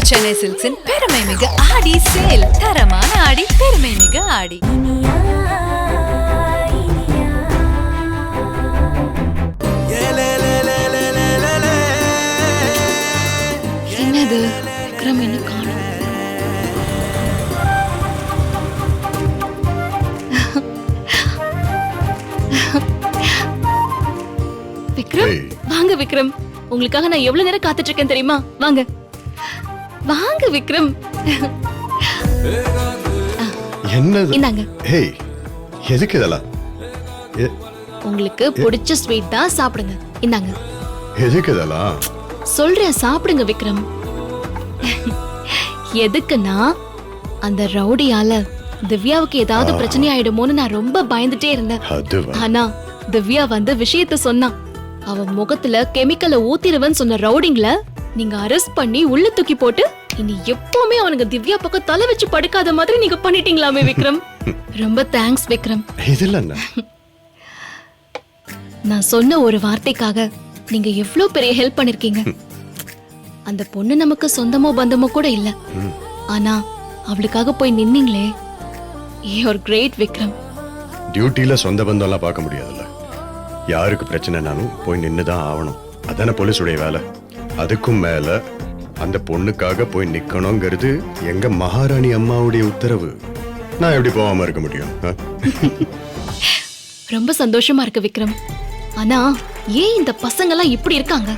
சென்னை சில்க்ஸின் பெருமை மிகு ஆடி சேல். தரமான ஆடி, பெருமை மிகு ஆடி. என்னது விக்ரம் என்ன காணோம்? விக்ரம், வாங்க விக்ரம். உங்களுக்காக நான் எவ்வளவு நேரம் காத்துட்டு இருக்கேன் தெரியுமா? வாங்க வாங்க விக்ரம். என்னது? இந்தாங்க. ஹேய், எதுக்கு இதெல்லாம்? உங்களுக்கு பிடிச்ச ஸ்வீட் தான், சாப்பிடுங்க. இந்தாங்க. எதுக்கு இதெல்லாம்? சொல்றேன், சாப்பிடுங்க விக்ரம். எதுக்குன்னா அந்த ரவுடியால திவ்யாவுக்கு ஏதாவது பிரச்சனை ஆயிடுமோன்னு நான் ரொம்ப பயந்துட்டே இருந்தேன். ஆனா திவ்யா வந்து விஷயத்த சொன்னா. அவ முகத்துல கெமிக்கலை ஊத்திடுவேன்னு சொன்ன ரவுடிங்கள நீங்க அரெஸ்ட் பண்ணி உள்ள தூக்கி போட்டு இனி எப்பவுமே அவனுக்கு திவ்யா பக்கம் தலை வச்சு படுக்காத மாதிரி நீங்க பண்ணிட்டீங்களாமே விக்ரம். ரொம்ப தேங்க்ஸ் விக்ரம். நான் சொன்ன ஒரு வார்த்தைக்காக நீங்க எவ்வளவு பெரிய ஹெல்ப் பண்ணிருக்கீங்க. அந்த பொண்ணு நமக்கு சொந்தமோ பந்தமோ கூட இல்ல, ஆனா அவளுக்காக போய் நின்னீங்களே, யூ ஆர் கிரேட் விக்ரம். டியூட்டில சொந்த பந்தம் எல்லாம் பார்க்க முடியாதுல்ல. யாருக்கு பிரச்சனைனாலும் போய் நின்னுதான் ஆகணும். அதான போலீஸுடைய வேலை. அதுக்கும் மேல அந்த பொண்ணுக்காக போய் நிக்கணுங்கிறது எங்க மகாராணி அம்மாவுடைய உத்தரவு. நான் எப்படி போகாம இருக்க முடியும்? ரொம்ப சந்தோஷமா இருக்கு விக்ரம். ஆனா ஏன் இந்த பசங்க எல்லாம் இப்படி இருக்காங்க?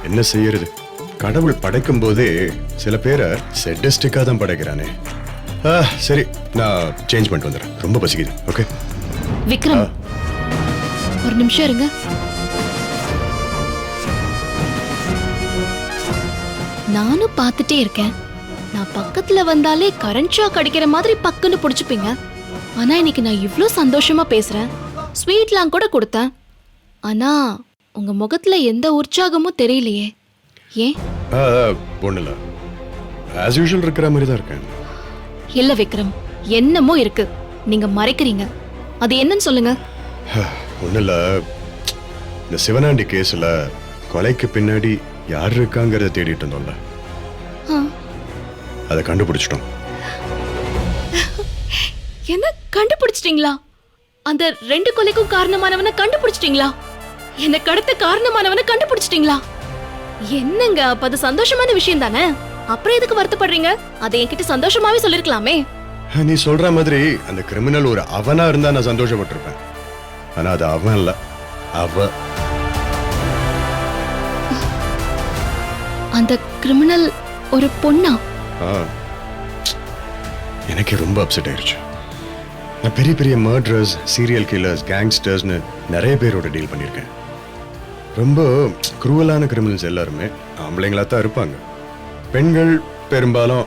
என்ன செய்யறது? கடவுள் படைக்கும் போதே சில பேரை செட்டிஸ்டிக்கா தான் படைக்கிறானே. சரி, நான் சேஞ்ச் பண்ணிட்டு வந்துடுறேன். ரொம்ப பசிக்குது. ஓகே விக்ரம், ஒரு நிமிஷம் இருங்க. நானும் பார்த்துட்டே இருக்கேன். நான் பக்கத்துல வந்தாலே கரண்ட் ஷாக் அடிக்கிற மாதிரி பக்குன்னு புடிச்சுப்பீங்க. ஆனா இன்னைக்கு நான் இவ்ளோ சந்தோஷமா பேசுறேன். ஸ்வீட்லாம் கூட கொடுத்தேன். ஆனா உங்க முகத்துல எந்த உற்சாகமும் தெரியலையே. ஏன்? ஒண்ணுல as usual இருக்கிற மாதிரி தான் இருக்கேன். இல்ல விக்ரம், என்னமோ இருக்கு. நீங்க மறைக்கிறீங்க. அது என்னன்னு சொல்லுங்க. ஒண்ணுல, இந்த சிவனாண்டி கேஸ்ல கொலைக்கு பின்னாடி யார் இருக்காங்கிறத தேடிட்டு இருந்தோம்ல, அதை கண்டுபிடிச்சிட்டோம். என்ன கண்டுபிடிச்சிட்டீங்களா? அந்த 2 கொலைக்கும் காரணமானவனை கண்டுபிடிச்சிட்டீங்களா? என்ன கடத்த காரணமானவனை கண்டுபிடிச்சிட்டீங்களா? என்னங்க, அப்ப அது சந்தோஷமான விஷயம் தானே. அப்புறம் எதுக்கு வருத்தப்படுறீங்க? அதை என்கிட்ட சந்தோஷமாவே சொல்லிருக்கலாமே. நீ சொல்ற மாதிரி அந்த கிரிமினல் ஒரு அவனா இருந்தா நான் சந்தோஷப்பட்டிருப்பேன். ஆனா அது அவன் இல்ல, அவ. அந்த கிரிமினல் ஒரு பொண்ணா? எனக்கு ரொம்ப அப்செட் ஆயிருச்சு. நான் பெரிய பெரிய மர்டரர்ஸ், சீரியல் கில்லர்ஸ், கேங்ஸ்டர்ஸ்னு நிறைய பேரோட டீல் பண்ணியிருக்கேன். ரொம்ப குரூவலான கிரிமினல்ஸ் எல்லாருமே ஆம்பளைங்களா தான் இருப்பாங்க. பெண்கள் பெரும்பாலும்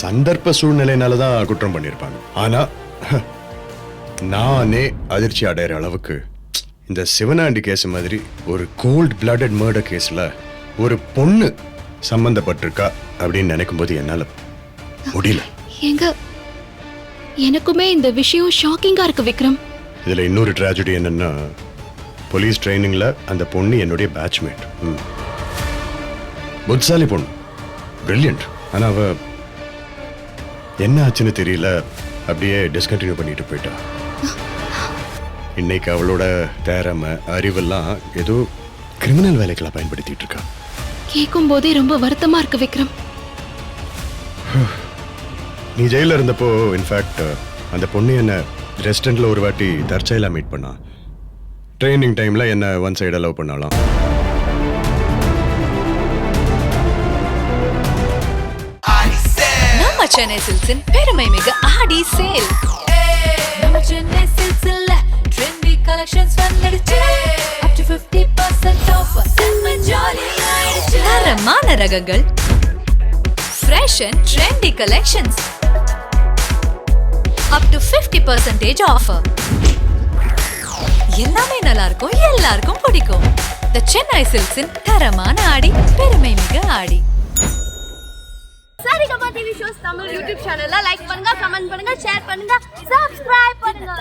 சந்தர்ப்ப சூழ்நிலையினால தான் குற்றம் பண்ணியிருப்பாங்க. ஆனா நானே அதிர்ச்சி அடைகிற அளவுக்கு இந்த சிவனாண்டி கேஸ் மாதிரி ஒரு கோல்ட் பிளட்டட் மர்டர் கேஸ்ல ஒரு பொண்ணு சம்பந்தப்பட்டிருக்கா அப்படின்னு நினைக்கும் போது என்னால முடியல. எங்க எனக்குமே இந்த விஷயம் ஷாக்கிங்கா இருக்கு விக்ரம். இதுல இன்னொரு ட்ராஜடி என்னன்னா, போலீஸ் ட்ரைனிங்ல அந்த பொண்ணு என்னுடைய பேட்ச்மேட். புத்திசாலி பொண்ணு, பிரில்லியன்ட். ஆனா அவ என்ன ஆச்சுன்னு தெரியல, அப்படியே டிஸ்கண்டினியூ பண்ணிட்டு போயிட்டா. இன்னைக்கு அவளோட திறமை, அறிவெல்லாம் ஏதோ கிரிமினல் வேலைக்கெல்லாம் பயன்படுத்திட்டு இருக்கா. கேட்கும் போதே ரொம்ப வருத்தமா இருக்கு விக்ரம். நீ ஜெயில இருந்தப்போ இன்ஃபேக்ட் அந்த பொண்ணு என்ன ரெஸ்டாரண்ட்ல ஒரு வாட்டி தற்செயலா மீட் பண்ணா. ட்ரைனிங் டைம்ல என்ன ஒன் சைடு லவ் பண்ணலாம். நம்ம சென்னை சில்க்ஸின் பெருமை மிகு ஆடி சேல். நம்ம சென்னை சில்க்ஸ்ல ட்ரெண்டி கலெக்ஷன்ஸ் வந்துடுச்சு. up to 50% off. செம்ம ஜாலியா ஆயிடுச்சு. தரமான ரகங்கள், fresh and trendy collections. up to 50% offer. எல்லாமே நல்லா இருக்கும், எல்லாருக்கும் பிடிக்கும். The சென்னை சில்க்ஸின் தரமான ஆடி, பெருமை மிகு ஆடி. Saregama TV shows Tamil YouTube சேனல்ல லைக் பண்ணுங்க, கமெண்ட் பண்ணுங்க, ஷேர் பண்ணுங்க, சப்ஸ்கிரைப் பண்ணுங்க.